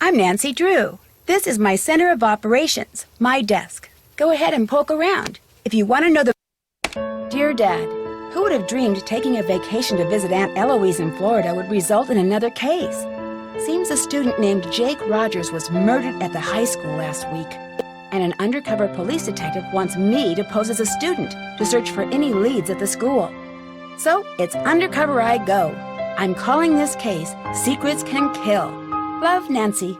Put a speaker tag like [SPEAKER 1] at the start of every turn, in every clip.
[SPEAKER 1] I'm Nancy Drew. This is my center of operations, my desk. Go ahead and poke around. If you want to know the... Dear Dad, who would have dreamed taking a vacation to visit Aunt Eloise in Florida would result in another case? Seems a student named Jake Rogers was murdered at the high school last week. And an undercover police detective wants me to pose as a student to search for any leads at the school. So, it's undercover I go. I'm calling this case Secrets Can Kill. Love, Nancy.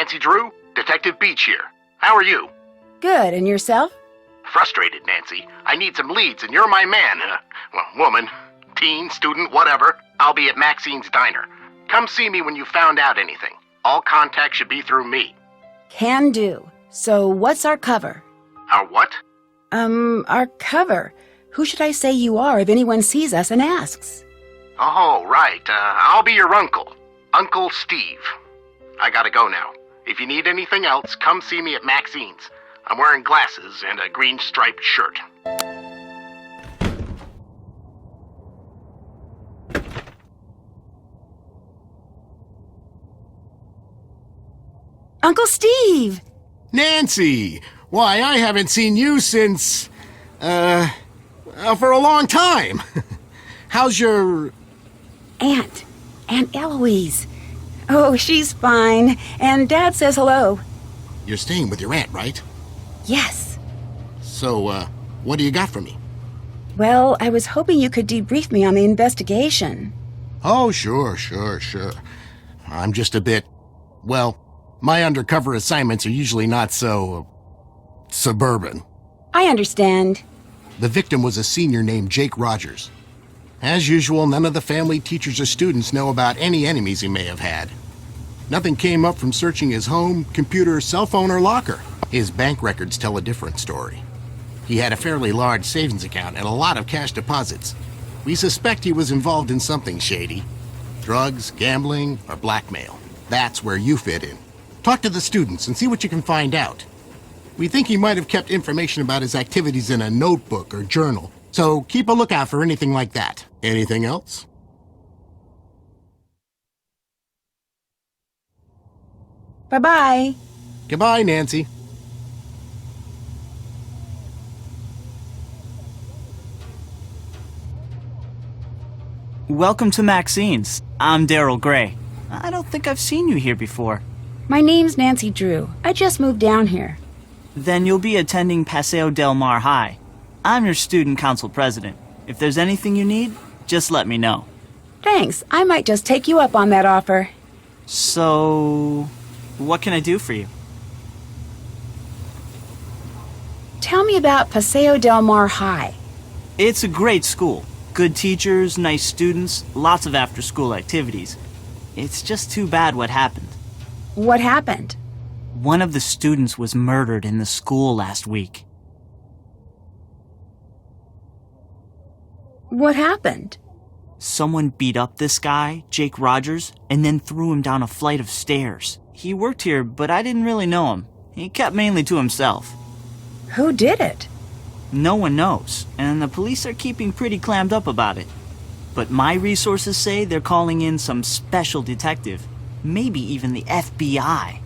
[SPEAKER 2] Nancy Drew, Detective Beach here. How are you?
[SPEAKER 1] Good, and yourself?
[SPEAKER 2] Frustrated, Nancy. I need some leads, and you're my man. Well, woman, teen, student, whatever. I'll be at Maxine's Diner. Come see me when you found out anything. All contact should be through me.
[SPEAKER 1] Can do. So what's our cover?
[SPEAKER 2] Our what?
[SPEAKER 1] Our cover. Who should I say you are if anyone sees us and asks?
[SPEAKER 2] Oh, right. I'll be your uncle. Uncle Steve. I gotta go now. If you need anything else, come see me at Maxine's. I'm wearing glasses and a green striped shirt.
[SPEAKER 1] Uncle Steve!
[SPEAKER 3] Nancy! Why, I haven't seen you since, for a long time. How's your...
[SPEAKER 1] Aunt Eloise. Oh, she's fine. And Dad says hello.
[SPEAKER 3] You're staying with your aunt, right?
[SPEAKER 1] Yes.
[SPEAKER 3] So, what do you got for me?
[SPEAKER 1] Well, I was hoping you could debrief me on the investigation.
[SPEAKER 3] Oh, sure. I'm just a bit... Well, my undercover assignments are usually not so... suburban.
[SPEAKER 1] I understand.
[SPEAKER 3] The victim was a senior named Jake Rogers. As usual, none of the family, teachers, or students know about any enemies he may have had. Nothing came up from searching his home, computer, cell phone, or locker. His bank records tell a different story. He had a fairly large savings account and a lot of cash deposits. We suspect he was involved in something shady. Drugs, gambling, or blackmail. That's where you fit in. Talk to the students and see what you can find out. We think he might have kept information about his activities in a notebook or journal, so keep a lookout for anything like that. Anything else?
[SPEAKER 1] Bye-bye.
[SPEAKER 3] Goodbye, Nancy.
[SPEAKER 4] Welcome to Maxine's. I'm Daryl Gray. I don't think I've seen you here before.
[SPEAKER 1] My name's Nancy Drew. I just moved down here.
[SPEAKER 4] Then you'll be attending Paseo Del Mar High. I'm your student council president. If there's anything you need, just let me know.
[SPEAKER 1] Thanks. I might just take you up on that offer.
[SPEAKER 4] So, what can I do for you?
[SPEAKER 1] Tell me about Paseo Del Mar High.
[SPEAKER 4] It's a great school. Good teachers, nice students, lots of after-school activities. It's just too bad what happened.
[SPEAKER 1] What happened?
[SPEAKER 4] One of the students was murdered in the school last week.
[SPEAKER 1] What happened?
[SPEAKER 4] Someone beat up this guy, Jake Rogers, and then threw him down a flight of stairs. He worked here, but I didn't really know him. He kept mainly to himself.
[SPEAKER 1] Who did it?
[SPEAKER 4] No one knows, and the police are keeping pretty clammed up about it. But my resources say they're calling in some special detective, maybe even the FBI.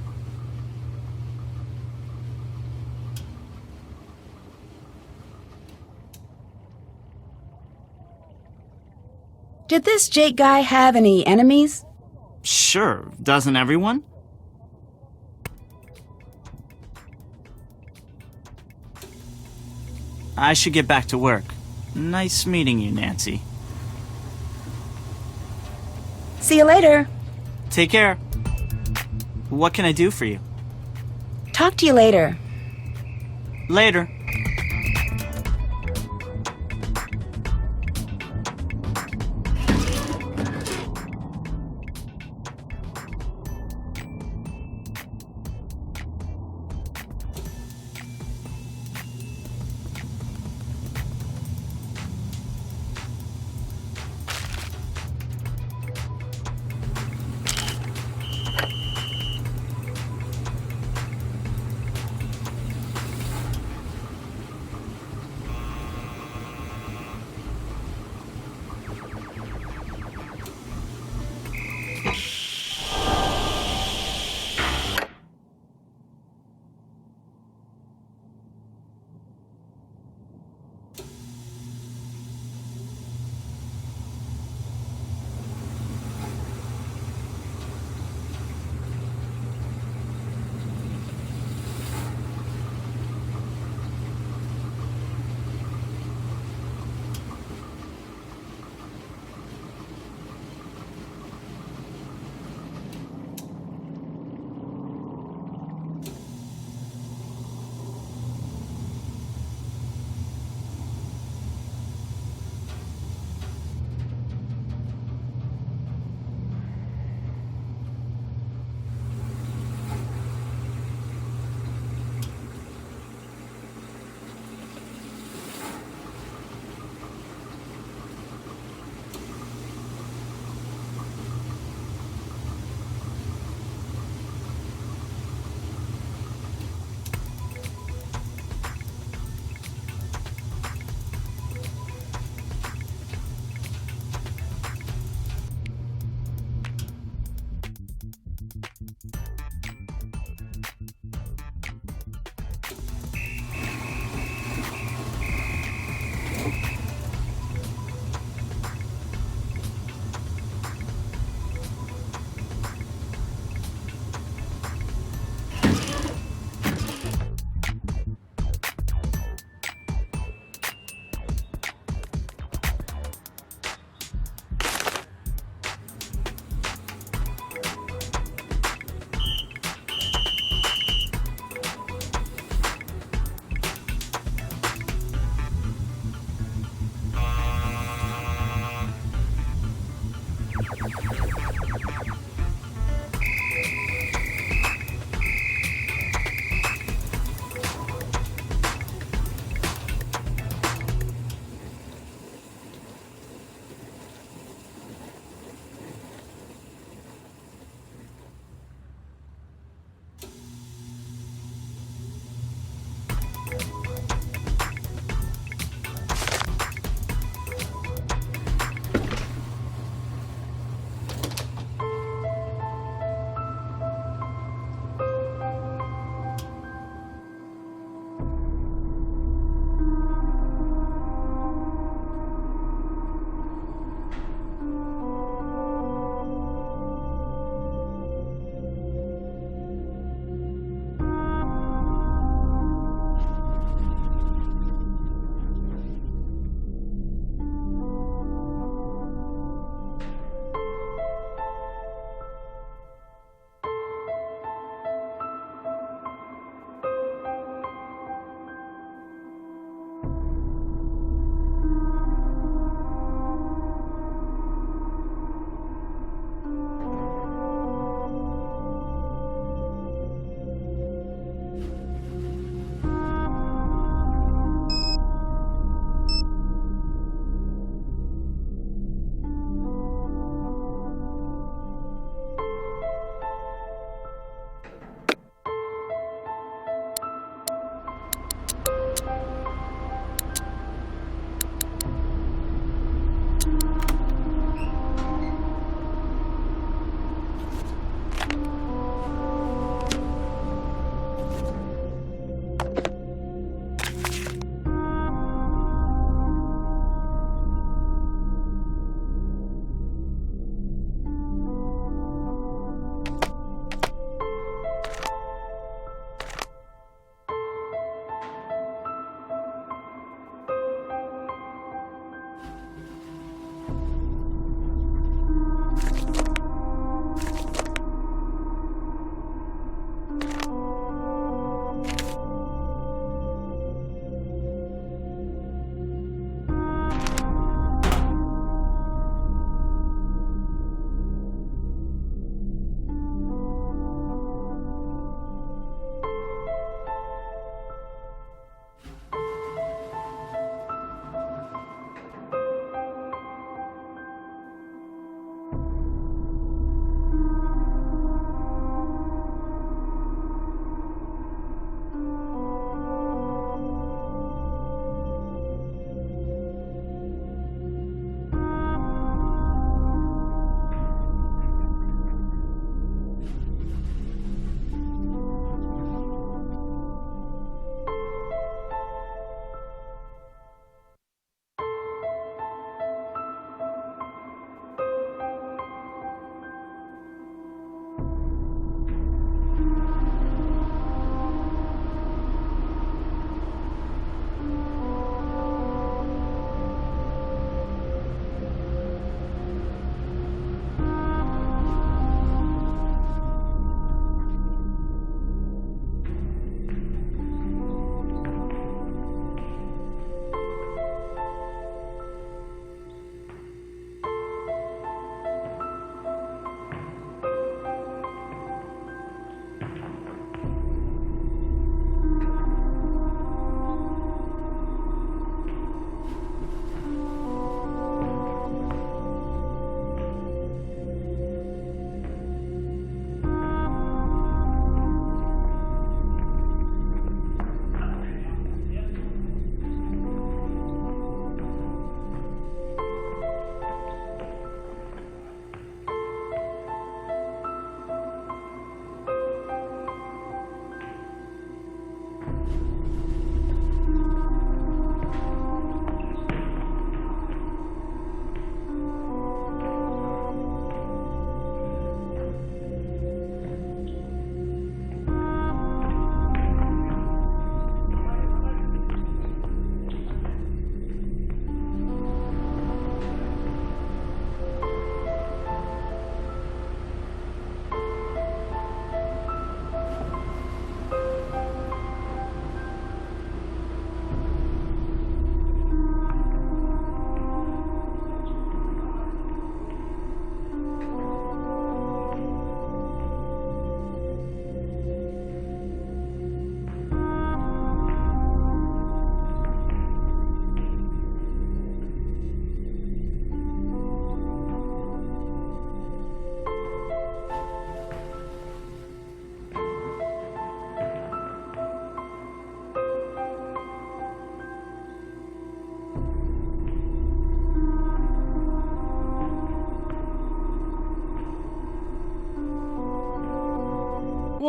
[SPEAKER 1] Did this Jake guy have any enemies?
[SPEAKER 4] Sure, doesn't everyone? I should get back to work. Nice meeting you, Nancy.
[SPEAKER 1] See you later.
[SPEAKER 4] Take care. What can I do for you?
[SPEAKER 1] Talk to you later.
[SPEAKER 4] Later.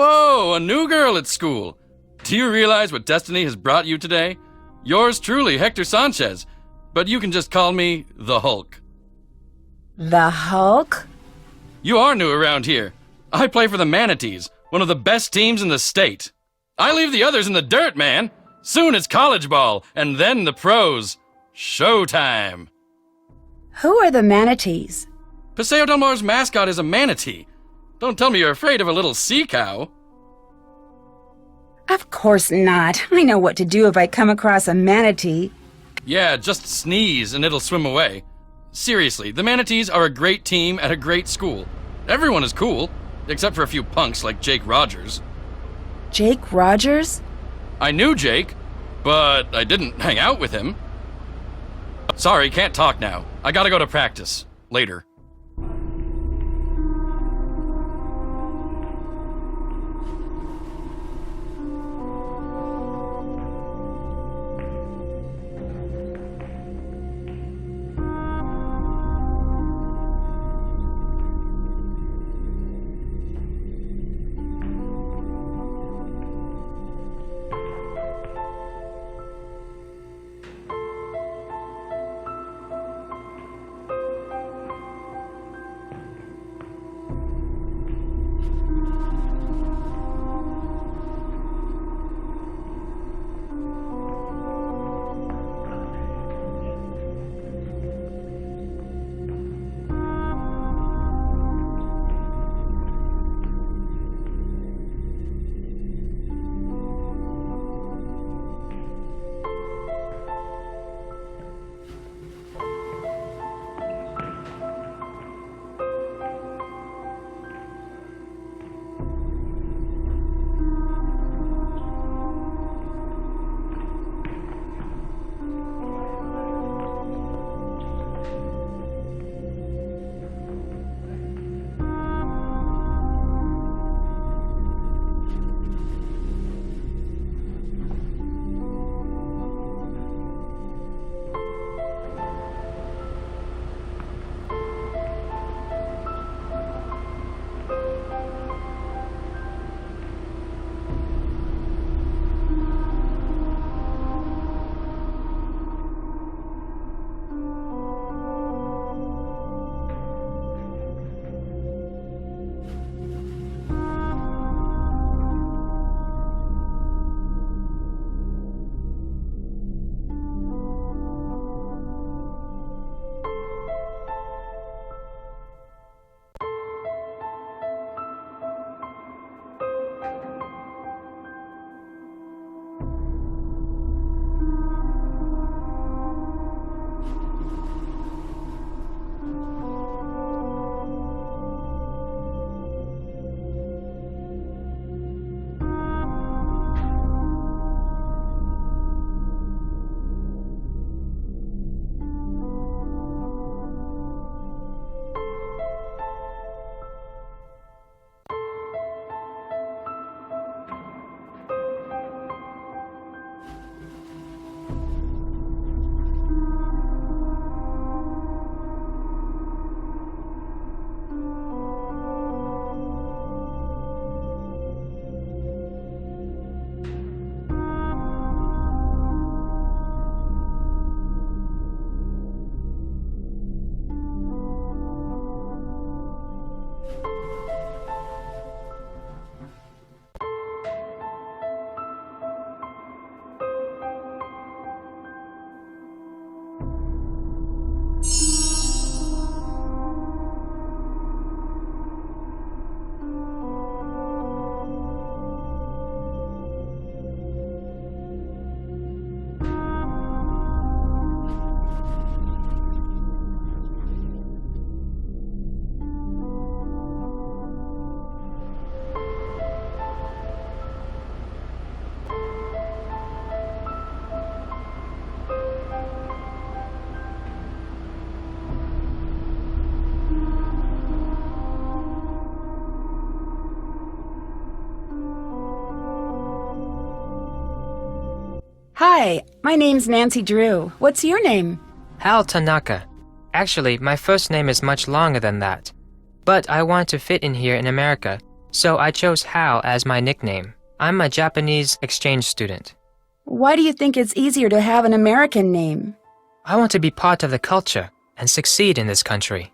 [SPEAKER 5] Whoa, a new girl at school. Do you realize what destiny has brought you today? Yours truly, Hector Sanchez. But you can just call me the Hulk.
[SPEAKER 1] The Hulk?
[SPEAKER 5] You are new around here. I play for the Manatees, one of the best teams in the state. I leave the others in the dirt, man. Soon it's college ball, and then the pros. Showtime.
[SPEAKER 1] Who are the Manatees?
[SPEAKER 5] Paseo Del Mar's mascot is a manatee. Don't tell me you're afraid of a little sea cow.
[SPEAKER 1] Of course not. I know what to do if I come across a manatee.
[SPEAKER 5] Yeah, just sneeze and it'll swim away. Seriously, the Manatees are a great team at a great school. Everyone is cool, except for a few punks like Jake Rogers.
[SPEAKER 1] Jake Rogers?
[SPEAKER 5] I knew Jake, but I didn't hang out with him. Sorry, can't talk now. I gotta go to practice. Later.
[SPEAKER 1] Hi, my name's Nancy Drew. What's your name?
[SPEAKER 6] Hal Tanaka. Actually, my first name is much longer than that. But I want to fit in here in America, So I chose Hal as my nickname. I'm a Japanese exchange student.
[SPEAKER 1] Why do you think it's easier to have an American name?
[SPEAKER 6] I want to be part of the culture and succeed in this country.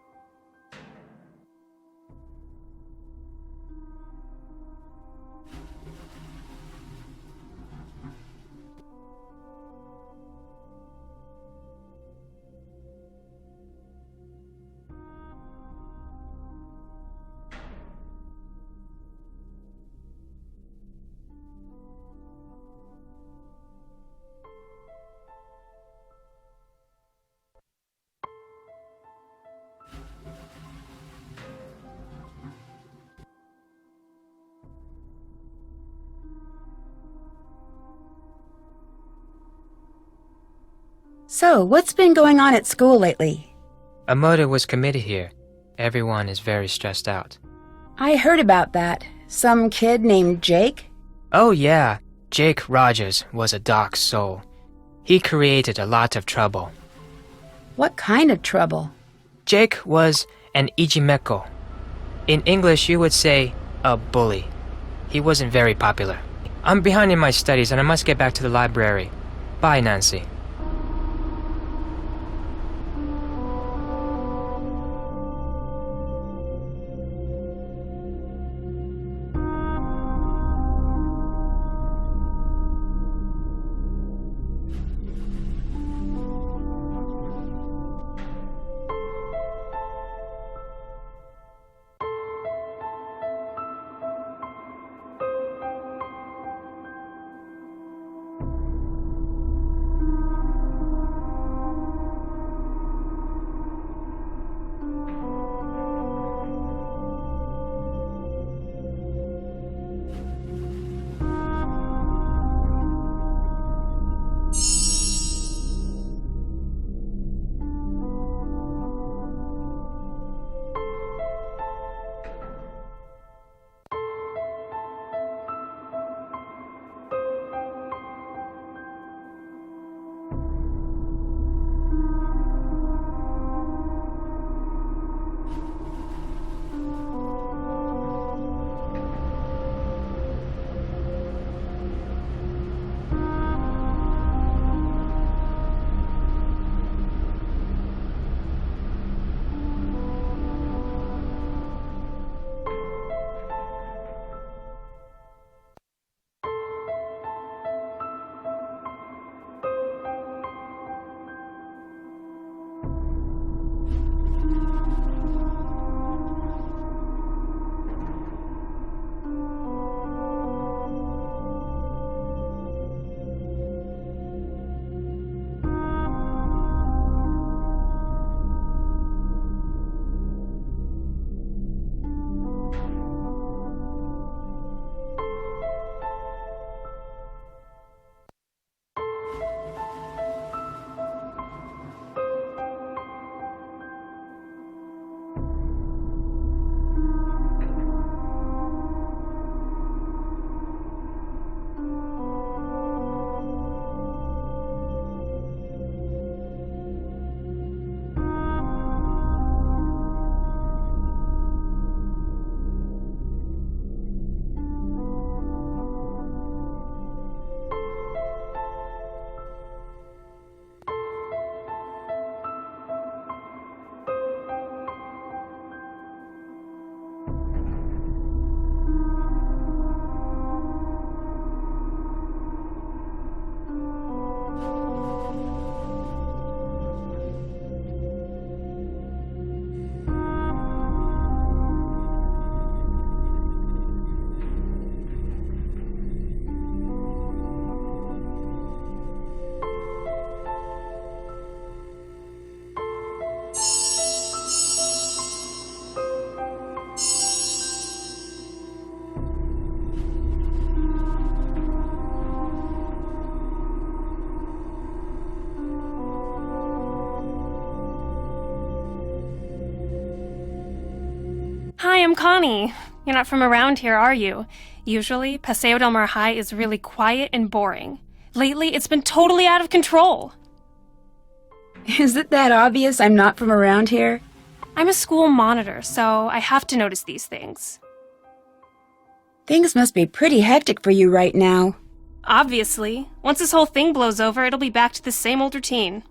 [SPEAKER 1] So, what's been going on at school lately?
[SPEAKER 6] A murder was committed here. Everyone is very stressed out.
[SPEAKER 1] I heard about that. Some kid named Jake?
[SPEAKER 6] Oh yeah, Jake Rogers was a dark soul. He created a lot of trouble.
[SPEAKER 1] What kind of trouble?
[SPEAKER 6] Jake was an ijimeko. In English, you would say a bully. He wasn't very popular. I'm behind in my studies and I must get back to the library. Bye, Nancy.
[SPEAKER 7] Hi, I'm Connie. You're not from around here, are you? Usually, Paseo del Mar High is really quiet and boring. Lately, it's been totally out of control.
[SPEAKER 1] Is it that obvious I'm not from around here?
[SPEAKER 7] I'm a school monitor, so I have to notice these things.
[SPEAKER 1] Things must be pretty hectic for you right now.
[SPEAKER 7] Obviously. Once this whole thing blows over, it'll be back to the same old routine.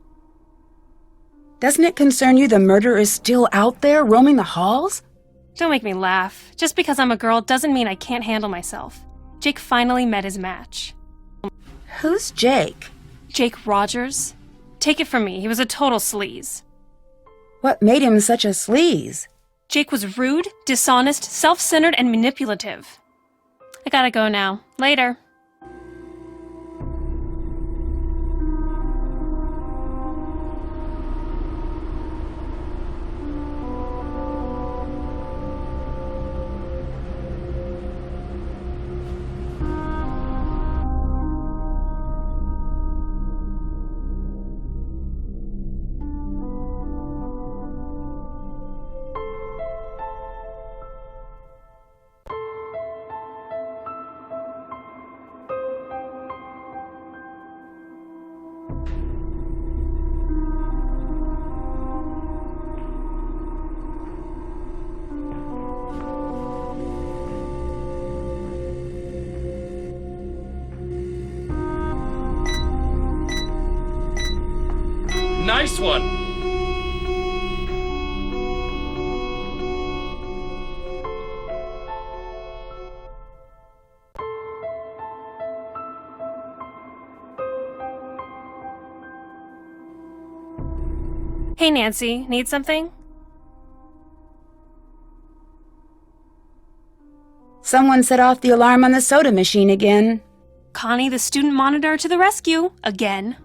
[SPEAKER 1] Doesn't it concern you the murderer is still out there roaming the halls?
[SPEAKER 7] Don't make me laugh. Just because I'm a girl doesn't mean I can't handle myself. Jake finally met his match.
[SPEAKER 1] Who's Jake?
[SPEAKER 7] Jake Rogers? Take it from me, he was a total sleaze.
[SPEAKER 1] What made him such a sleaze?
[SPEAKER 7] Jake was rude, dishonest, self-centered, and manipulative. I gotta go now. Later.
[SPEAKER 5] Nice one!
[SPEAKER 7] Hey Nancy, need something?
[SPEAKER 1] Someone set off the alarm on the soda machine again.
[SPEAKER 7] Connie, the student monitor, to the rescue. Again.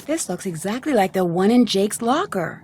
[SPEAKER 1] This looks exactly like the one in Jake's locker.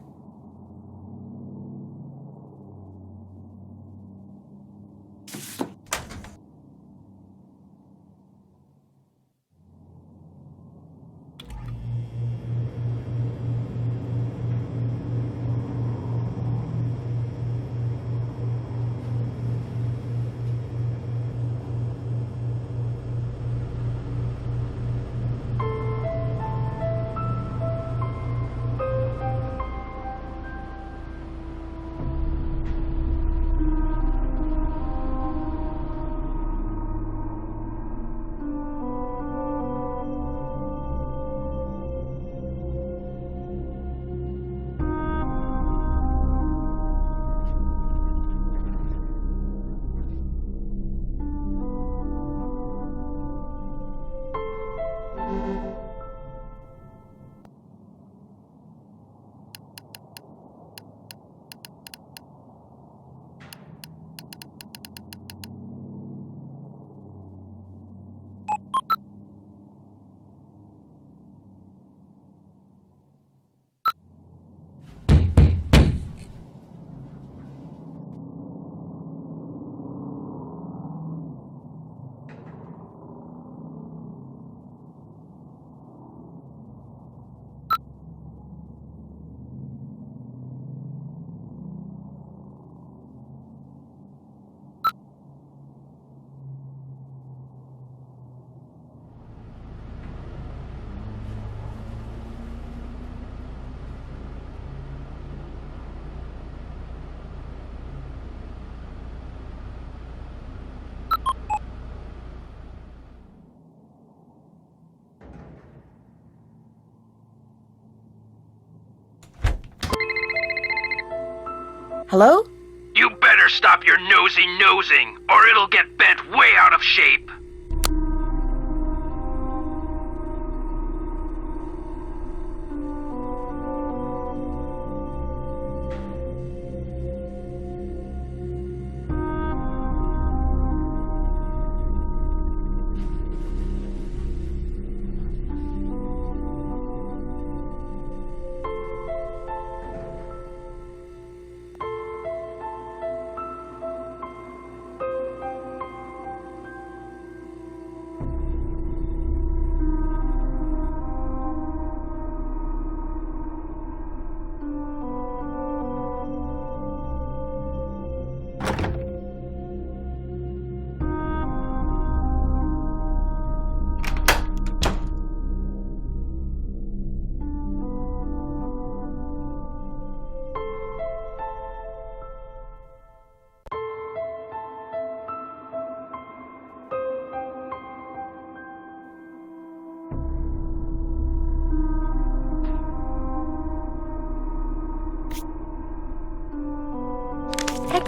[SPEAKER 1] Hello?
[SPEAKER 8] You better stop your nosing, or it'll get bent way out of shape.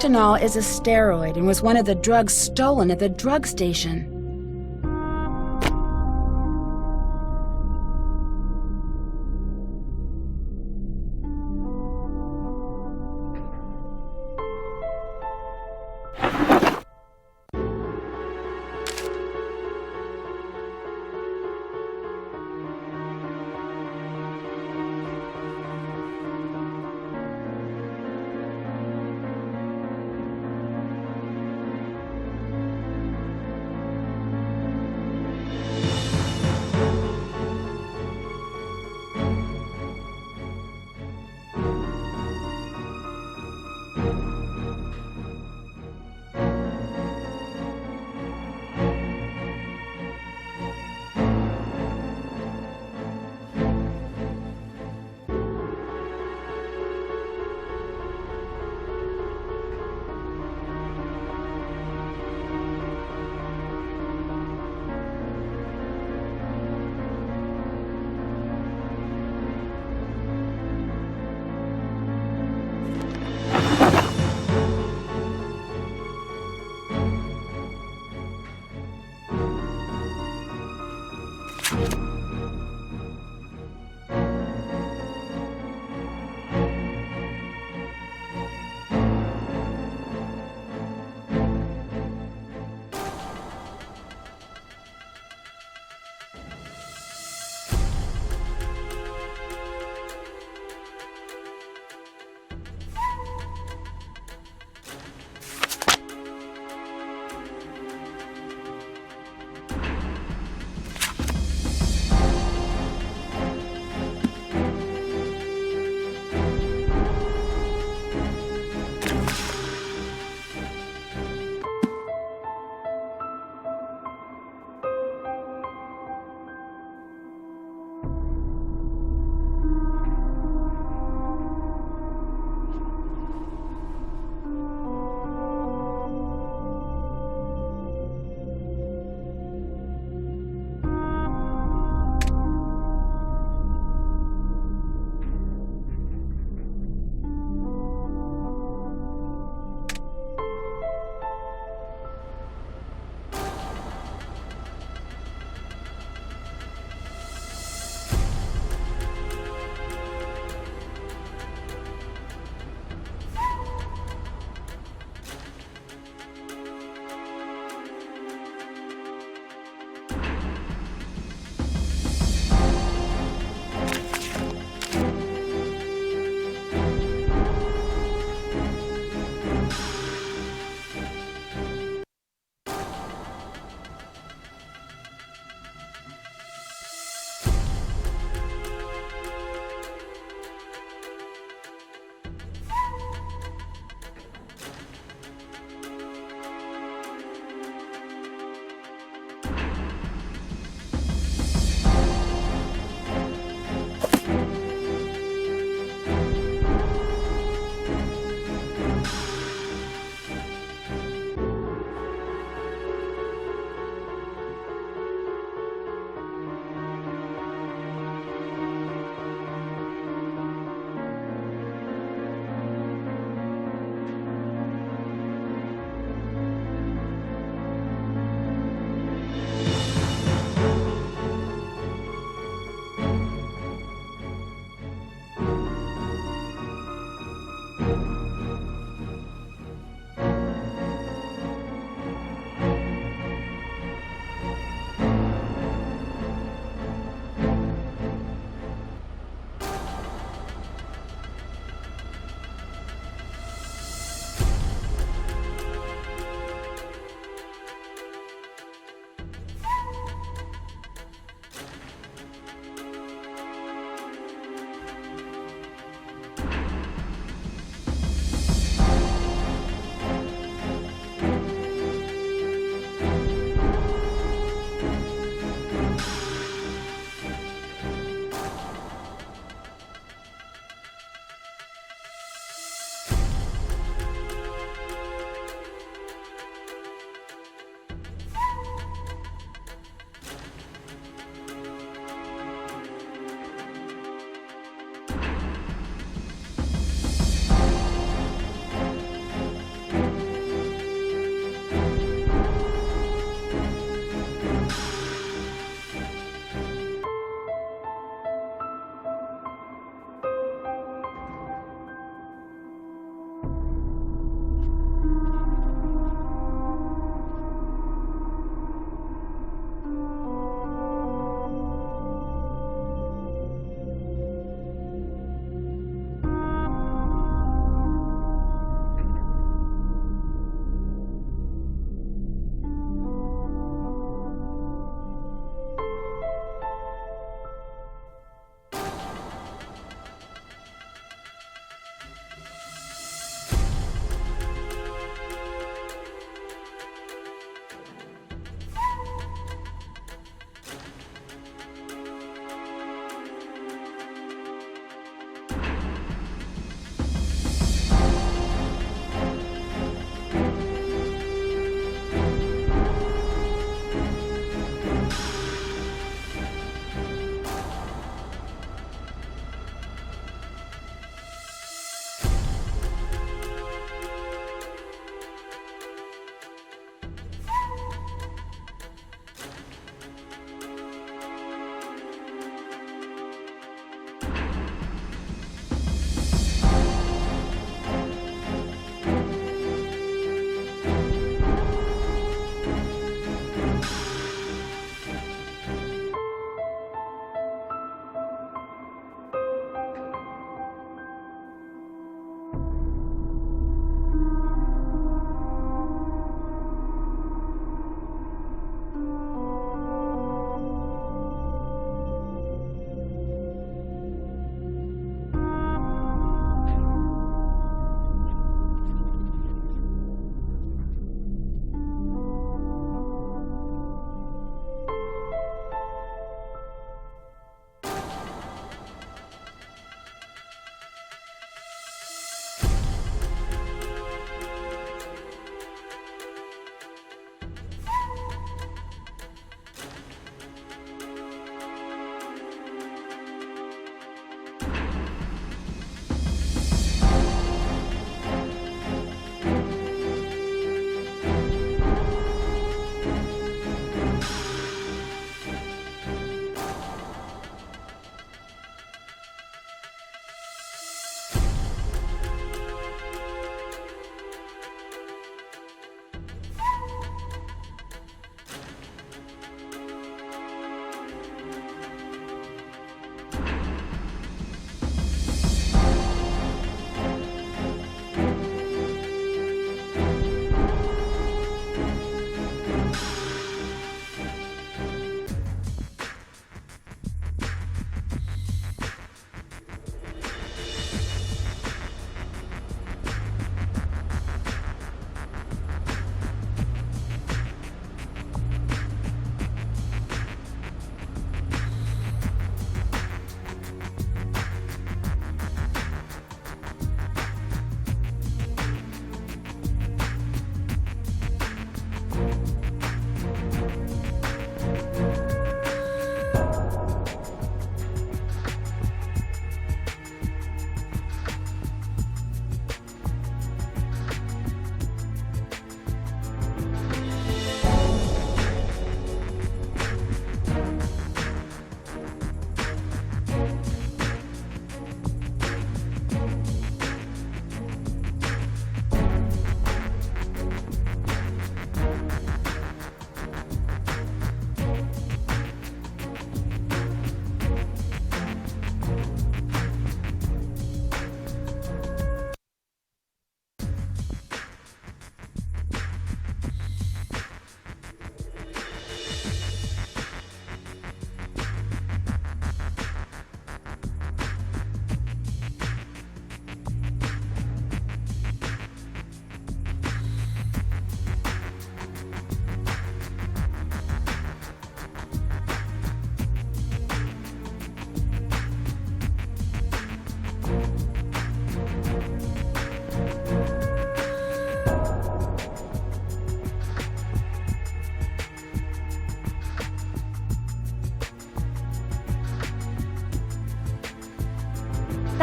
[SPEAKER 1] Hectanol is a steroid and was one of the drugs stolen at the drug station.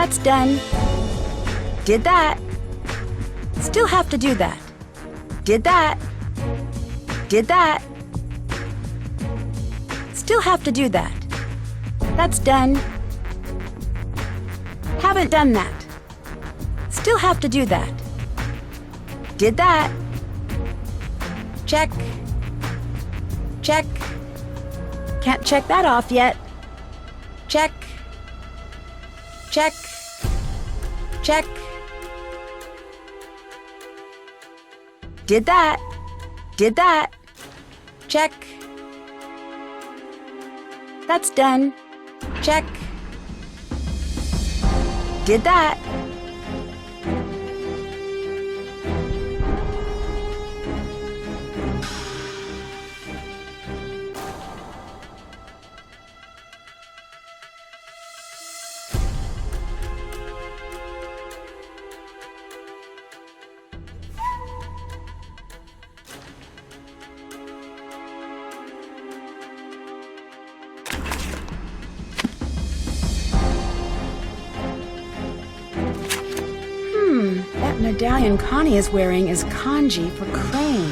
[SPEAKER 1] That's done. Did that. Still have to do that. Did that. Did that. Still have to do that. That's done. Haven't done that. Still have to do that. Did that. Check. Check. Can't check that off yet. Check. Check. Check. Did that. Did that. Check. That's done. Check. Did that. That medallion Connie is wearing is kanji for crane.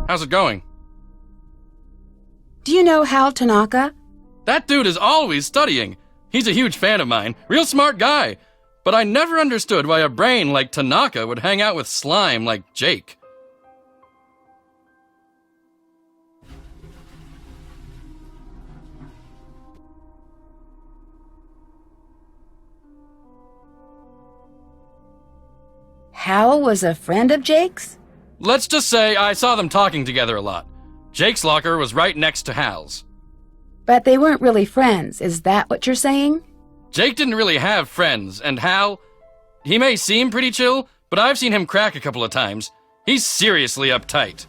[SPEAKER 5] How's it going?
[SPEAKER 1] Do you know Hal Tanaka?
[SPEAKER 5] That dude is always studying. He's a huge fan of mine. Real smart guy. But I never understood why a brain like Tanaka would hang out with slime like Jake.
[SPEAKER 1] Hal was a friend of Jake's?
[SPEAKER 5] Let's just say I saw them talking together a lot. Jake's locker was right next to Hal's.
[SPEAKER 1] But they weren't really friends, is that what you're saying?
[SPEAKER 5] Jake didn't really have friends, and Hal, he may seem pretty chill, but I've seen him crack a couple of times. He's seriously uptight.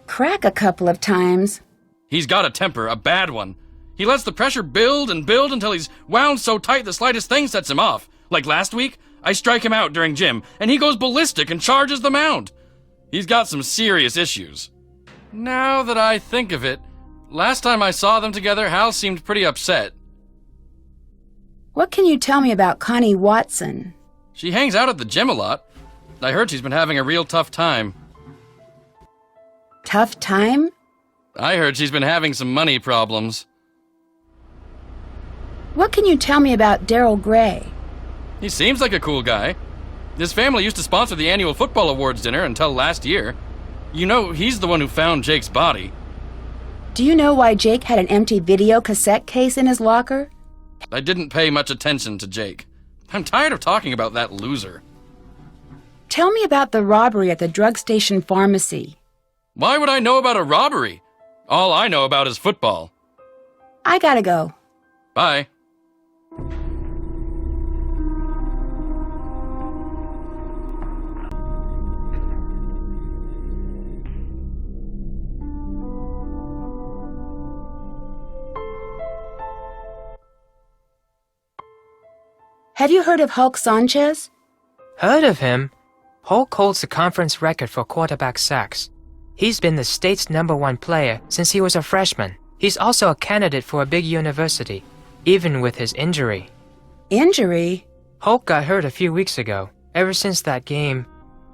[SPEAKER 1] Crack a couple of times?
[SPEAKER 5] He's got a temper, a bad one. He lets the pressure build and build until he's wound so tight the slightest thing sets him off. Like last week, I strike him out during gym, and he goes ballistic and charges the mound. He's got some serious issues. Now that I think of it, last time I saw them together, Hal seemed pretty upset.
[SPEAKER 1] What can you tell me about Connie Watson?
[SPEAKER 5] She hangs out at the gym a lot. I heard she's been having a real tough time.
[SPEAKER 1] Tough time?
[SPEAKER 5] I heard she's been having some money problems.
[SPEAKER 1] What can you tell me about Daryl Gray?
[SPEAKER 5] He seems like a cool guy. His family used to sponsor the annual football awards dinner until last year. You know, he's the one who found Jake's body.
[SPEAKER 1] Do you know why Jake had an empty video cassette case in his locker?
[SPEAKER 5] I didn't pay much attention to Jake. I'm tired of talking about that loser.
[SPEAKER 1] Tell me about the robbery at the drug station pharmacy.
[SPEAKER 5] Why would I know about a robbery? All I know about is football.
[SPEAKER 1] I gotta go.
[SPEAKER 5] Bye.
[SPEAKER 1] Have you heard of Hulk Sanchez?
[SPEAKER 6] Heard of him? Hulk holds the conference record for quarterback sacks. He's been the state's #1 player since he was a freshman. He's also a candidate for a big university, even with his injury.
[SPEAKER 1] Injury?
[SPEAKER 6] Hulk got hurt a few weeks ago. Ever since that game,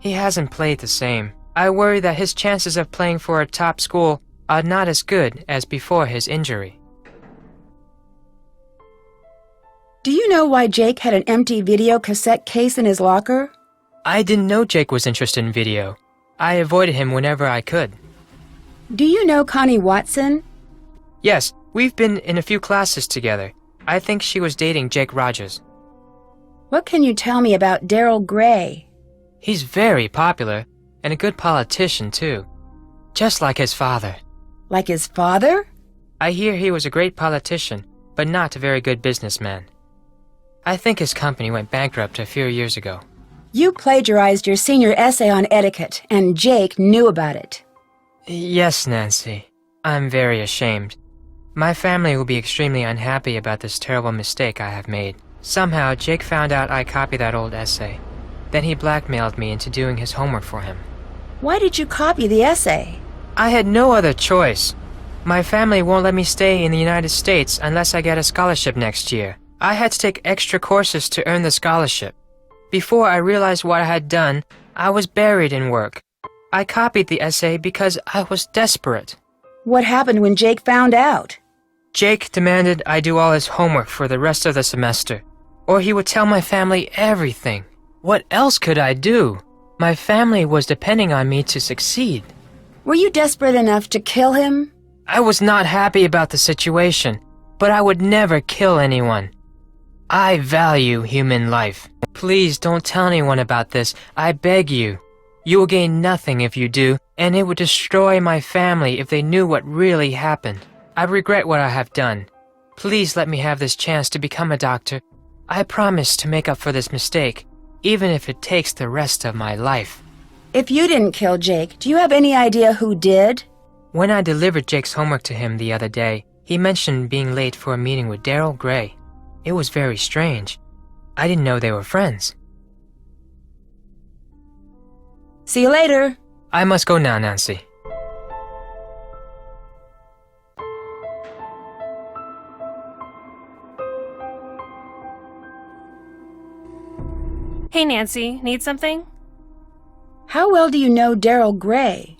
[SPEAKER 6] he hasn't played the same. I worry that his chances of playing for a top school are not as good as before his injury.
[SPEAKER 1] Do you know why Jake had an empty video cassette case in his locker?
[SPEAKER 6] I didn't know Jake was interested in video. I avoided him whenever I could.
[SPEAKER 1] Do you know Connie Watson?
[SPEAKER 6] Yes, we've been in a few classes together. I think she was dating Jake Rogers.
[SPEAKER 1] What can you tell me about Daryl Gray?
[SPEAKER 6] He's very popular, and a good politician, too. Just like his father.
[SPEAKER 1] Like his father?
[SPEAKER 6] I hear he was a great politician, but not a very good businessman. I think his company went bankrupt a few years ago.
[SPEAKER 1] You plagiarized your senior essay on etiquette, and Jake knew about it.
[SPEAKER 6] Yes, Nancy. I'm very ashamed. My family will be extremely unhappy about this terrible mistake I have made. Somehow, Jake found out I copied that old essay. Then he blackmailed me into doing his homework for him.
[SPEAKER 1] Why did you copy the essay?
[SPEAKER 6] I had no other choice. My family won't let me stay in the United States unless I get a scholarship next year. I had to take extra courses to earn the scholarship. Before I realized what I had done, I was buried in work. I copied the essay because I was desperate.
[SPEAKER 1] What happened when Jake found out?
[SPEAKER 6] Jake demanded I do all his homework for the rest of the semester, or he would tell my family everything. What else could I do? My family was depending on me to succeed.
[SPEAKER 1] Were you desperate enough to kill him?
[SPEAKER 6] I was not happy about the situation, but I would never kill anyone. I value human life. Please don't tell anyone about this, I beg you. You will gain nothing if you do, and it would destroy my family if they knew what really happened. I regret what I have done. Please let me have this chance to become a doctor. I promise to make up for this mistake, even if it takes the rest of my life.
[SPEAKER 1] If you didn't kill Jake, do you have any idea who did?
[SPEAKER 6] When I delivered Jake's homework to him the other day, he mentioned being late for a meeting with Daryl Gray. It was very strange. I didn't know they were friends.
[SPEAKER 1] See you later.
[SPEAKER 6] I must go now, Nancy.
[SPEAKER 7] Hey, Nancy, need something?
[SPEAKER 1] How well do you know Daryl Gray?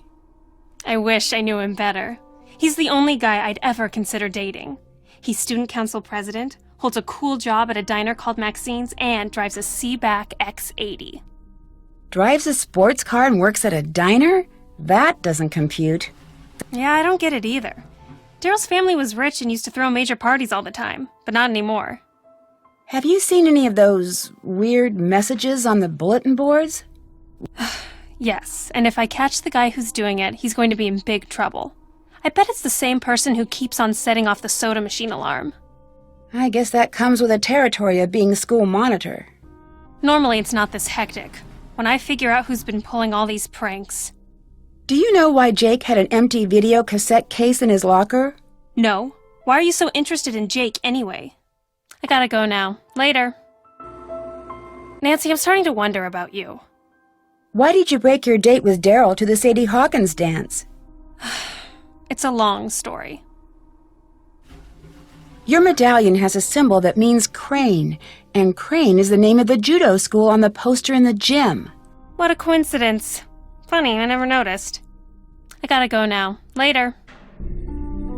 [SPEAKER 7] I wish I knew him better. He's the only guy I'd ever consider dating. He's student council president, holds a cool job at a diner called Maxine's, and drives a Seaback X80.
[SPEAKER 1] Drives a sports car and works at a diner? That doesn't compute.
[SPEAKER 7] Yeah, I don't get it either. Daryl's family was rich and used to throw major parties all the time, but not anymore.
[SPEAKER 1] Have you seen any of those weird messages on the bulletin boards?
[SPEAKER 7] Yes, and if I catch the guy who's doing it, he's going to be in big trouble. I bet it's the same person who keeps on setting off the soda machine alarm.
[SPEAKER 1] I guess that comes with the territory of being school monitor.
[SPEAKER 7] Normally it's not this hectic. When I figure out who's been pulling all these pranks.
[SPEAKER 1] Do you know why Jake had an empty video cassette case in his locker?
[SPEAKER 7] No. Why are you so interested in Jake anyway? I gotta go now. Later. Nancy, I'm starting to wonder about you.
[SPEAKER 1] Why did you break your date with Daryl to the Sadie Hawkins dance?
[SPEAKER 7] It's a long story.
[SPEAKER 1] Your medallion has a symbol that means crane, and Crane is the name of the judo school on the poster in the gym.
[SPEAKER 7] What a coincidence. Funny, I never noticed. I gotta go now. Later.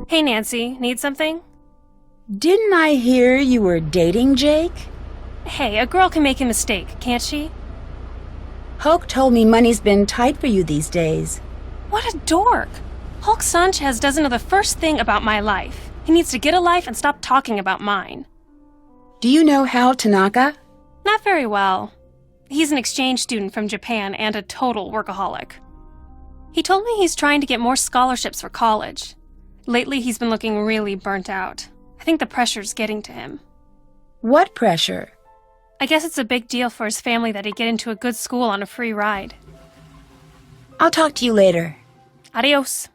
[SPEAKER 7] Hey, Nancy, need something?
[SPEAKER 1] Didn't I hear you were dating Jake?
[SPEAKER 7] Hey, a girl can make a mistake, can't she?
[SPEAKER 1] Hulk told me money's been tight for you these days.
[SPEAKER 7] What a dork! Hulk Sanchez doesn't know the first thing about my life. He needs to get a life and stop talking about mine.
[SPEAKER 1] Do you know Hal Tanaka?
[SPEAKER 7] Not very well. He's an exchange student from Japan and a total workaholic. He told me he's trying to get more scholarships for college. Lately, he's been looking really burnt out. I think the pressure's getting to him.
[SPEAKER 1] What pressure?
[SPEAKER 7] I guess it's a big deal for his family that he get into a good school on a free ride.
[SPEAKER 1] I'll talk to you later.
[SPEAKER 7] Adios.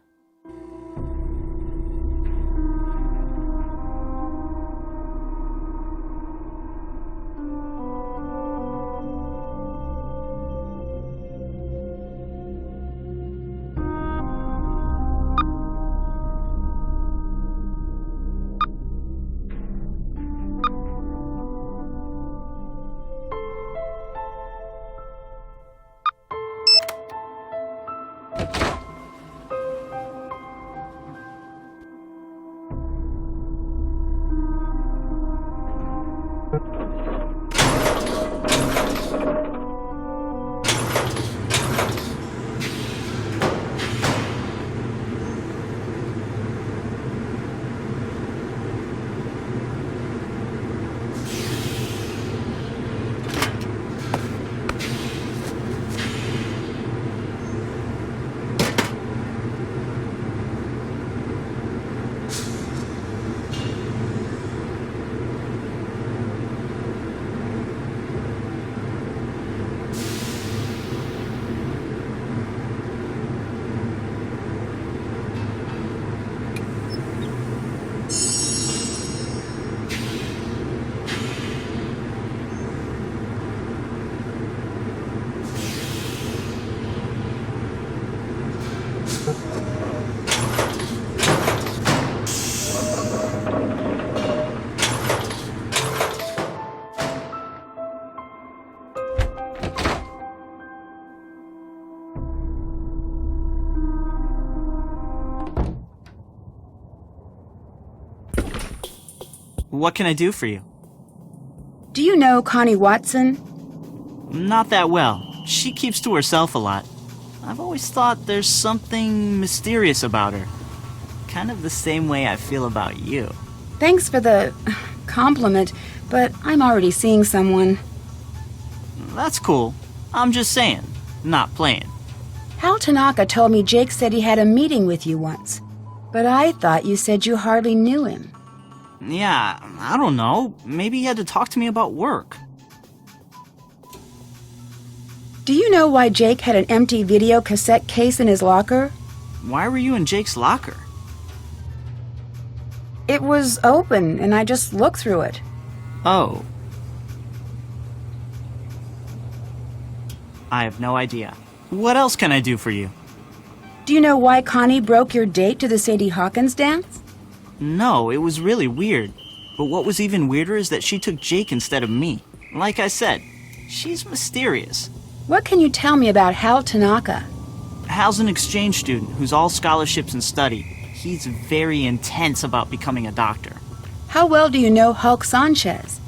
[SPEAKER 4] What can I do for you?
[SPEAKER 1] Do you know Connie Watson?
[SPEAKER 4] Not that well. She keeps to herself a lot. I've always thought there's something mysterious about her. Kind of the same way I feel about you.
[SPEAKER 1] Thanks for the compliment, but I'm already seeing someone.
[SPEAKER 4] That's cool. I'm just saying, not playing.
[SPEAKER 1] Hal Tanaka told me Jake said he had a meeting with you once, but I thought you said you hardly knew him.
[SPEAKER 4] Yeah, I don't know. Maybe he had to talk to me about work.
[SPEAKER 1] Do you know why Jake had an empty video cassette case in his locker?
[SPEAKER 4] Why were you in Jake's locker?
[SPEAKER 1] It was open, and I just looked through it.
[SPEAKER 4] Oh. I have no idea. What else can I do for you?
[SPEAKER 1] Do you know why Connie broke your date to the Sadie Hawkins dance?
[SPEAKER 4] No, it was really weird. But what was even weirder is that she took Jake instead of me. Like I said, she's mysterious.
[SPEAKER 1] What can you tell me about Hal Tanaka?
[SPEAKER 4] Hal's an exchange student who's all scholarships and study. He's very intense about becoming a doctor.
[SPEAKER 1] How well do you know Hulk Sanchez?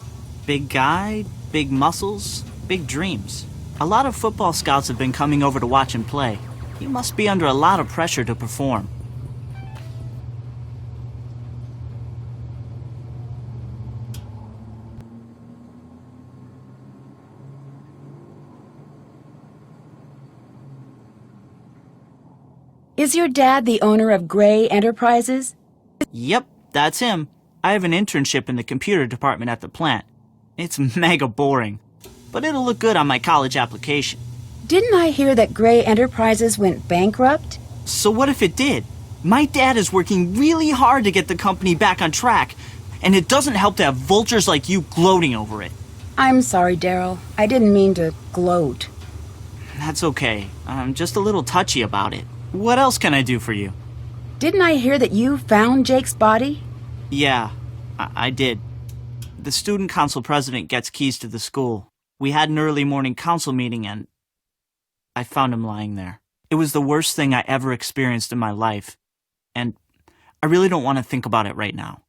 [SPEAKER 4] Big guy, big muscles, big dreams. A lot of football scouts have been coming over to watch him play. He must be under a lot of pressure to perform.
[SPEAKER 1] Is your dad the owner of Gray Enterprises?
[SPEAKER 4] Yep, that's him. I have an internship in the computer department at the plant. It's mega boring, but it'll look good on my college application.
[SPEAKER 1] Didn't I hear that Gray Enterprises went bankrupt?
[SPEAKER 4] So what if it did? My dad is working really hard to get the company back on track, and it doesn't help to have vultures like you gloating over it.
[SPEAKER 1] I'm sorry, Daryl. I didn't mean to gloat.
[SPEAKER 4] That's okay. I'm just a little touchy about it. What else can I do for you?
[SPEAKER 1] Didn't I hear that you found Jake's body?
[SPEAKER 4] Yeah, I did. The student council president gets keys to the school. We had an early morning council meeting and I found him lying there. It was the worst thing I ever experienced in my life. And I really don't want to think about it right now.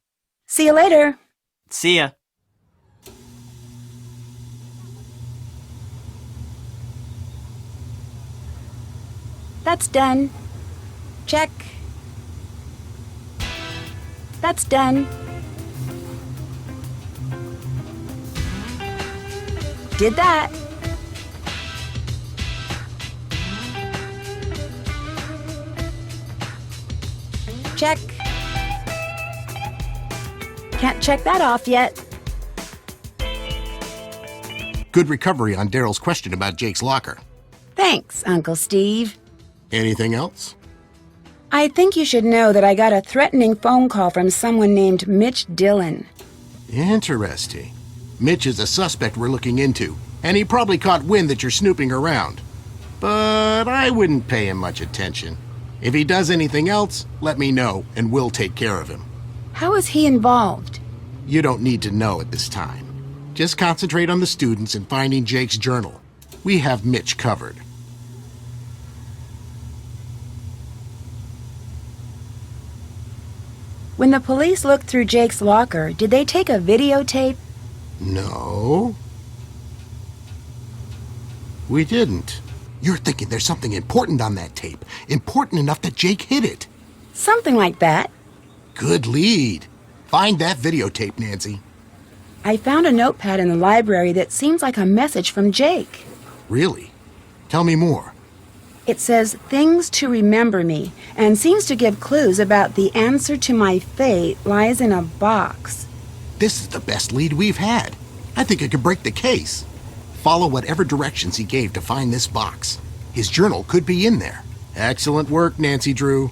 [SPEAKER 1] See you later.
[SPEAKER 4] See ya.
[SPEAKER 1] That's done. Check. That's done. Did that. Check. Can't check that off yet.
[SPEAKER 3] Good recovery on Daryl's question about Jake's locker.
[SPEAKER 1] Thanks, Uncle Steve.
[SPEAKER 3] Anything else?
[SPEAKER 1] I think you should know that I got a threatening phone call from someone named Mitch Dillon.
[SPEAKER 3] Interesting. Mitch is a suspect we're looking into, and he probably caught wind that you're snooping around. But I wouldn't pay him much attention. If he does anything else, let me know, and we'll take care of him.
[SPEAKER 1] How is he involved?
[SPEAKER 3] You don't need to know at this time. Just concentrate on the students and finding Jake's journal. We have Mitch covered.
[SPEAKER 1] When the police looked through Jake's locker, did they take a videotape?
[SPEAKER 3] No. We didn't. You're thinking there's something important on that tape. Important enough that Jake hid it.
[SPEAKER 1] Something like that.
[SPEAKER 3] Good lead. Find that videotape, Nancy.
[SPEAKER 1] I found a notepad in the library that seems like a message from Jake.
[SPEAKER 3] Really? Tell me more.
[SPEAKER 1] It says, "Things to remember me," and seems to give clues about the answer to my fate lies in a box.
[SPEAKER 3] This is the best lead we've had. I think it could break the case. Follow whatever directions he gave to find this box. His journal could be in there. Excellent work, Nancy Drew.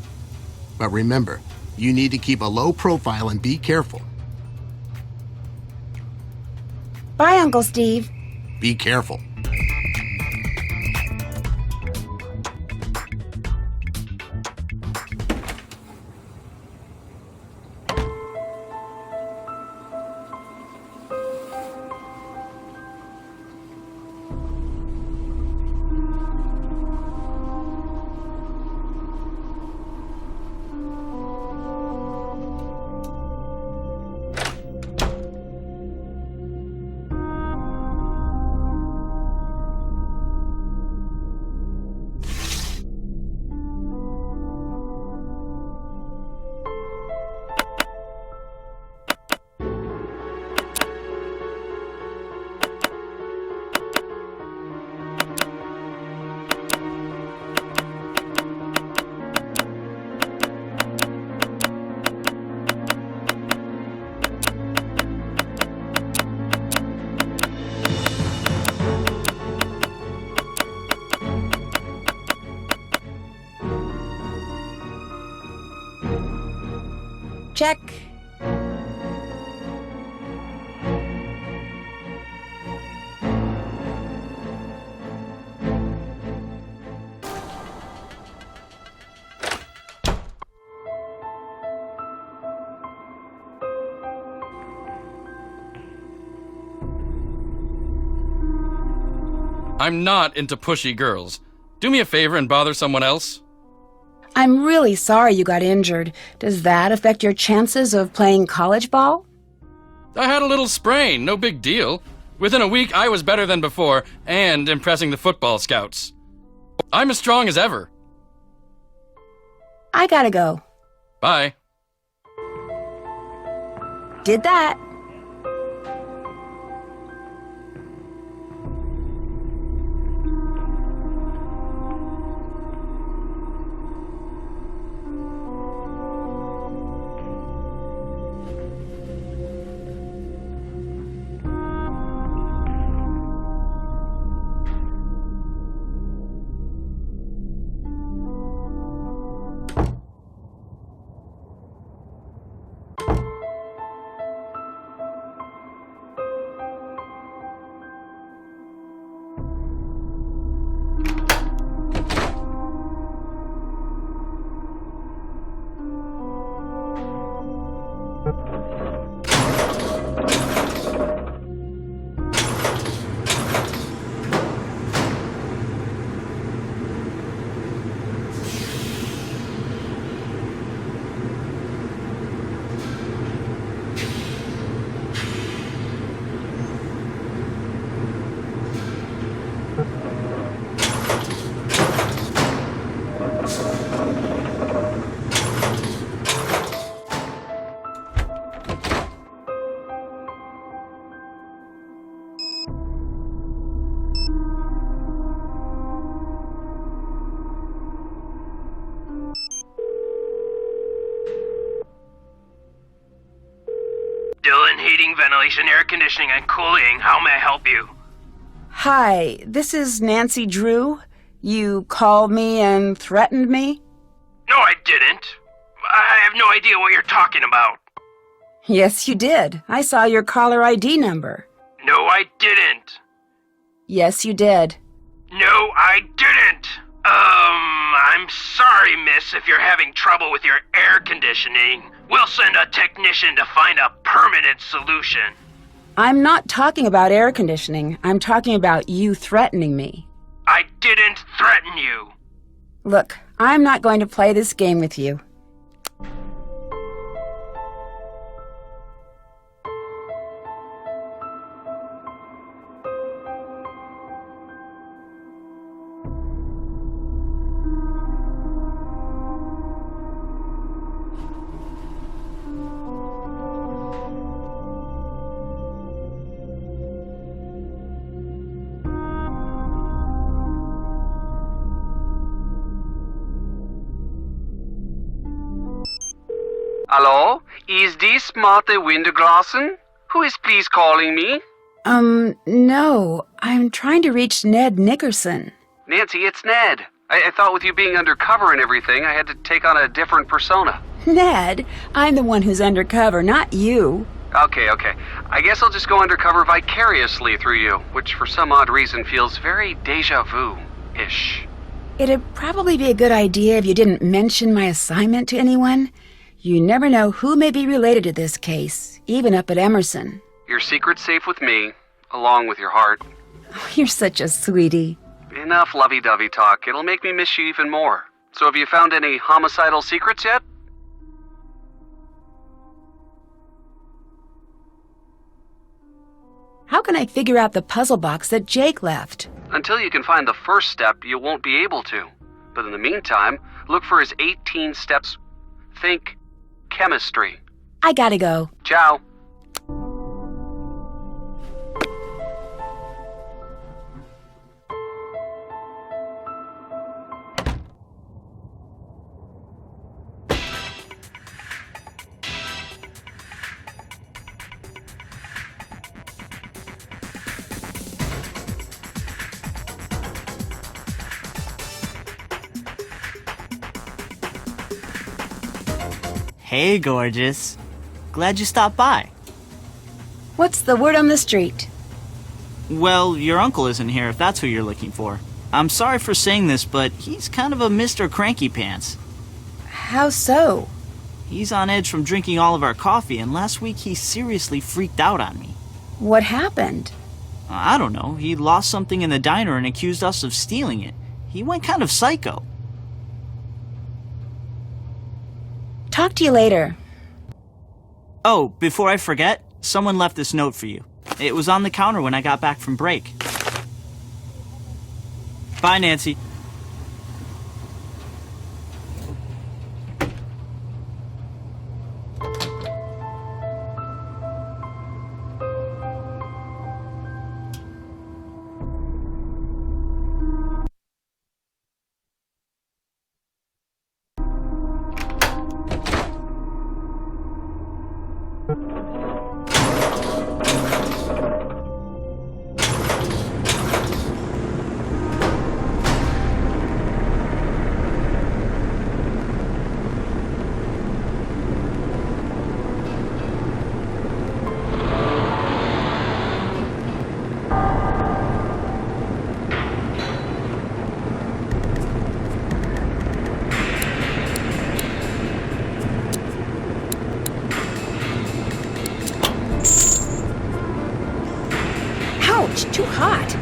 [SPEAKER 3] But remember, you need to keep a low profile and be careful.
[SPEAKER 1] Bye, Uncle Steve.
[SPEAKER 3] Be careful.
[SPEAKER 1] Check.
[SPEAKER 5] I'm not into pushy girls. Do me a favor and bother someone else.
[SPEAKER 1] I'm really sorry you got injured. Does that affect your chances of playing college ball?
[SPEAKER 5] I had a little sprain, no big deal. Within a week, I was better than before and impressing the football scouts. I'm as strong as ever.
[SPEAKER 1] I gotta go.
[SPEAKER 5] Bye.
[SPEAKER 1] Did that.
[SPEAKER 8] Dylan Heating, Ventilation, Air Conditioning, and Cooling. How may I help you?
[SPEAKER 1] Hi, this is Nancy Drew. You called me and threatened me?
[SPEAKER 8] No, I didn't. I have no idea what you're talking about.
[SPEAKER 1] Yes, you did. I saw your caller ID number.
[SPEAKER 8] No, I didn't.
[SPEAKER 1] Yes, you did.
[SPEAKER 8] No, I didn't. I'm sorry, miss, if you're having trouble with your air conditioning. We'll send a technician to find a permanent solution.
[SPEAKER 1] I'm not talking about air conditioning. I'm talking about you threatening me.
[SPEAKER 8] I didn't threaten you.
[SPEAKER 1] Look, I'm not going to play this game with you.
[SPEAKER 9] Hello? Is this Martha Winterglassen? Who is please calling me?
[SPEAKER 1] No. I'm trying to reach Ned Nickerson.
[SPEAKER 9] Nancy, it's Ned. I thought with you being undercover and everything, I had to take on a different persona.
[SPEAKER 1] Ned, I'm the one who's undercover, not you.
[SPEAKER 9] Okay. I guess I'll just go undercover vicariously through you, which for some odd reason feels very deja vu-ish.
[SPEAKER 1] It'd probably be a good idea if you didn't mention my assignment to anyone. You never know who may be related to this case, even up at Emerson.
[SPEAKER 9] Your secret's safe with me, along with your heart.
[SPEAKER 1] Oh, you're such a sweetie.
[SPEAKER 9] Enough lovey-dovey talk. It'll make me miss you even more. So have you found any homicidal secrets yet?
[SPEAKER 1] How can I figure out the puzzle box that Jake left?
[SPEAKER 9] Until you can find the first step, you won't be able to. But in the meantime, look for his 18 steps. Think chemistry.
[SPEAKER 1] I gotta go.
[SPEAKER 9] Ciao.
[SPEAKER 4] Hey, gorgeous. Glad you stopped by.
[SPEAKER 1] What's the word on the street?
[SPEAKER 4] Well, your uncle isn't here if that's who you're looking for. I'm sorry for saying this, but he's kind of a Mr. Cranky Pants.
[SPEAKER 1] How so?
[SPEAKER 4] He's on edge from drinking all of our coffee, and last week he seriously freaked out on me.
[SPEAKER 1] What happened?
[SPEAKER 4] I don't know. He lost something in the diner and accused us of stealing it. He went kind of psycho.
[SPEAKER 1] Talk to you later.
[SPEAKER 4] Oh, before I forget, someone left this note for you. It was on the counter when I got back from break. Bye, Nancy.
[SPEAKER 1] Ouch, too hot.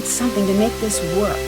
[SPEAKER 1] Something to make this work.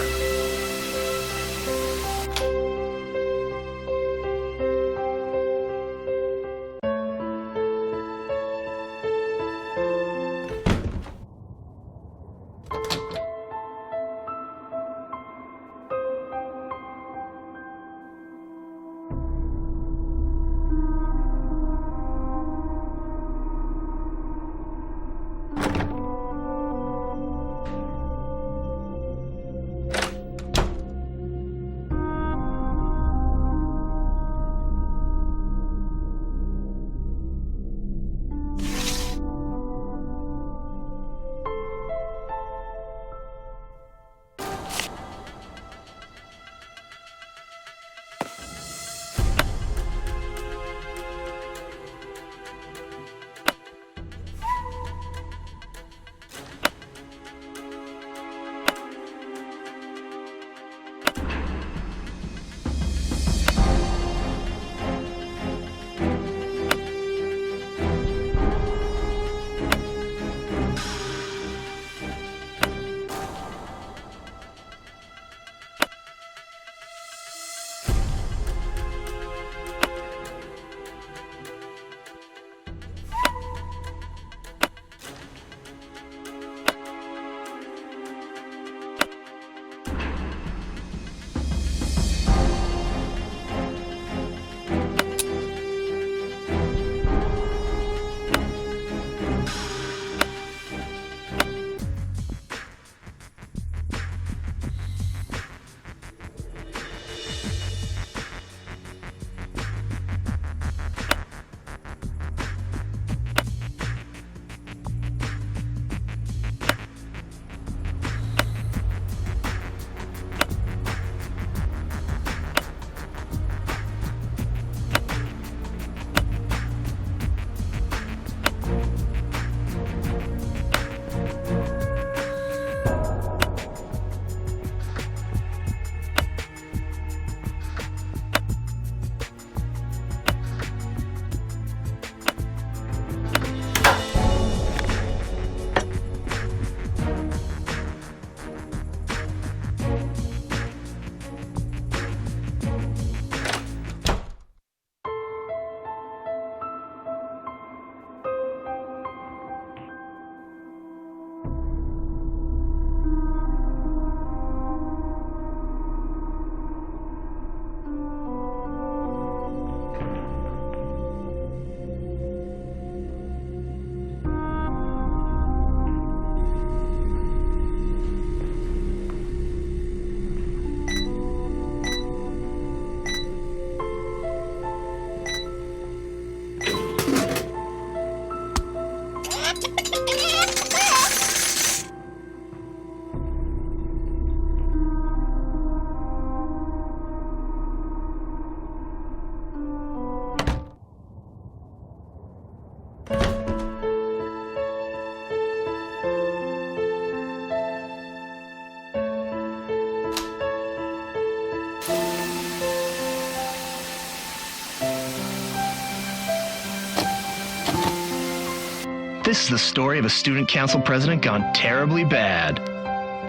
[SPEAKER 10] This is the story of a student council president gone terribly bad.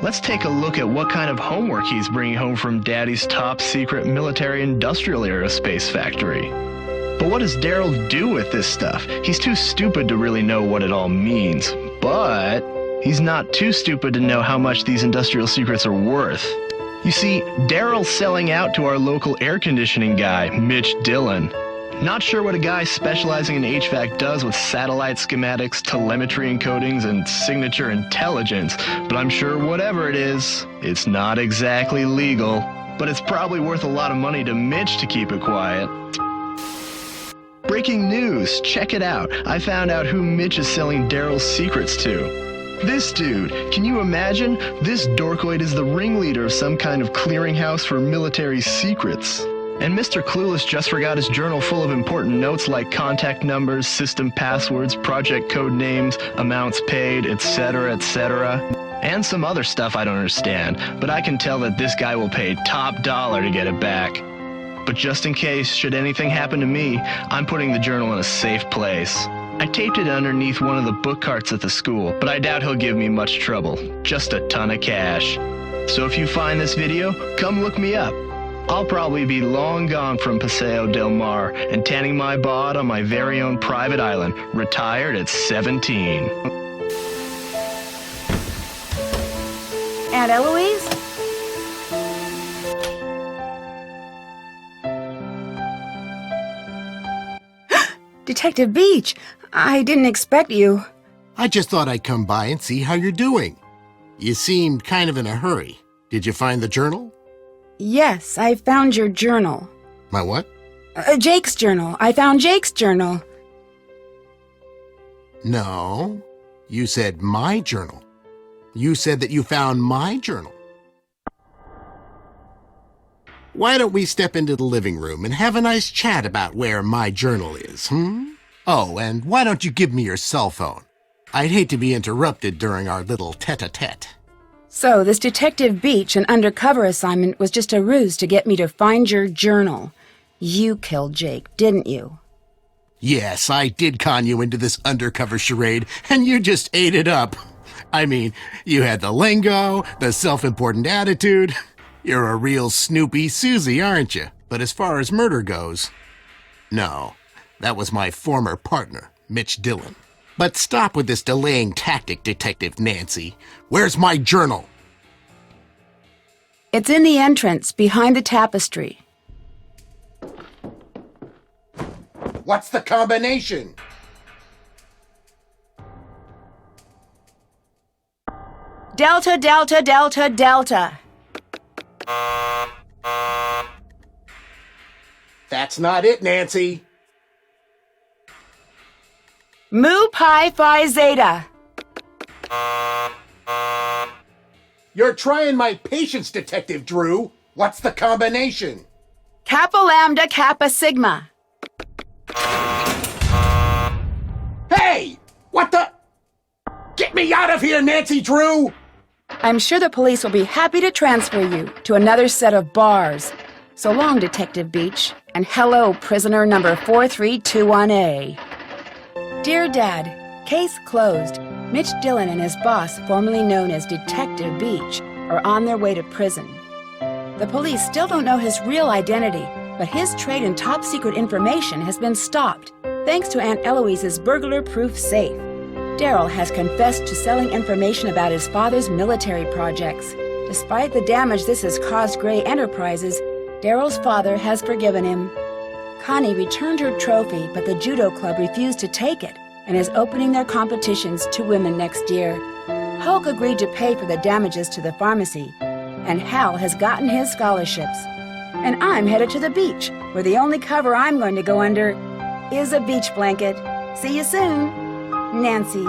[SPEAKER 10] Let's take a look at what kind of homework he's bringing home from Daddy's top secret military industrial aerospace factory. But what does Daryl do with this stuff? He's too stupid to really know what it all means. But he's not too stupid to know how much these industrial secrets are worth. You see, Daryl's selling out to our local air conditioning guy, Mitch Dillon. Not sure what a guy specializing in HVAC does with satellite schematics, telemetry encodings, and signature intelligence, but I'm sure whatever it is, it's not exactly legal. But it's probably worth a lot of money to Mitch to keep it quiet. Breaking news, check it out. I found out who Mitch is selling Daryl's secrets to. This dude, can you imagine? This dorkoid is the ringleader of some kind of clearinghouse for military secrets. And Mr. Clueless just forgot his journal full of important notes like contact numbers, system passwords, project code names, amounts paid, etc., etc. And some other stuff I don't understand, but I can tell that this guy will pay top dollar to get it back. But just in case, should anything happen to me, I'm putting the journal in a safe place. I taped it underneath one of the book carts at the school, but I doubt he'll give me much trouble. Just a ton of cash. So if you find this video, come look me up. I'll probably be long gone from Paseo del Mar and tanning my bod on my very own private island, retired at 17.
[SPEAKER 1] Aunt Eloise? Detective Beach, I didn't expect you.
[SPEAKER 3] I just thought I'd come by and see how you're doing. You seemed kind of in a hurry. Did you find the journal?
[SPEAKER 1] Yes, I found your journal.
[SPEAKER 3] My what?
[SPEAKER 1] Jake's journal. I found Jake's journal.
[SPEAKER 3] No, you said my journal. You said that you found my journal. Why don't we step into the living room and have a nice chat about where my journal is, Oh, and why don't you give me your cell phone? I'd hate to be interrupted during our little tete-a-tete.
[SPEAKER 1] So, this Detective Beach, an undercover assignment, was just a ruse to get me to find your journal. You killed Jake, didn't you?
[SPEAKER 3] Yes, I did con you into this undercover charade, and you just ate it up. I mean, you had the lingo, the self-important attitude. You're a real Snoopy Susie, aren't you? But as far as murder goes, no. That was my former partner, Mitch Dillon. But stop with this delaying tactic, Detective Nancy. Where's my journal?
[SPEAKER 1] It's in the entrance, behind the tapestry.
[SPEAKER 3] What's the combination?
[SPEAKER 1] Delta, Delta, Delta, Delta.
[SPEAKER 3] That's not it, Nancy.
[SPEAKER 1] Mu Pi Phi Zeta.
[SPEAKER 3] You're trying my patience, Detective Drew. What's the combination?
[SPEAKER 1] Kappa Lambda Kappa Sigma.
[SPEAKER 3] Hey! What the? Get me out of here, Nancy Drew!
[SPEAKER 1] I'm sure the police will be happy to transfer you to another set of bars. So long, Detective Beach, and hello, prisoner number 4321A. Dear Dad, case closed. Mitch Dillon and his boss, formerly known as Detective Beach, are on their way to prison. The police still don't know his real identity, but his trade in top-secret information has been stopped, thanks to Aunt Eloise's burglar-proof safe. Daryl has confessed to selling information about his father's military projects. Despite the damage this has caused Gray Enterprises, Daryl's father has forgiven him. Connie returned her trophy, but the judo club refused to take it and is opening their competitions to women next year. Hulk agreed to pay for the damages to the pharmacy, and Hal has gotten his scholarships. And I'm headed to the beach, where the only cover I'm going to go under is a beach blanket. See you soon, Nancy.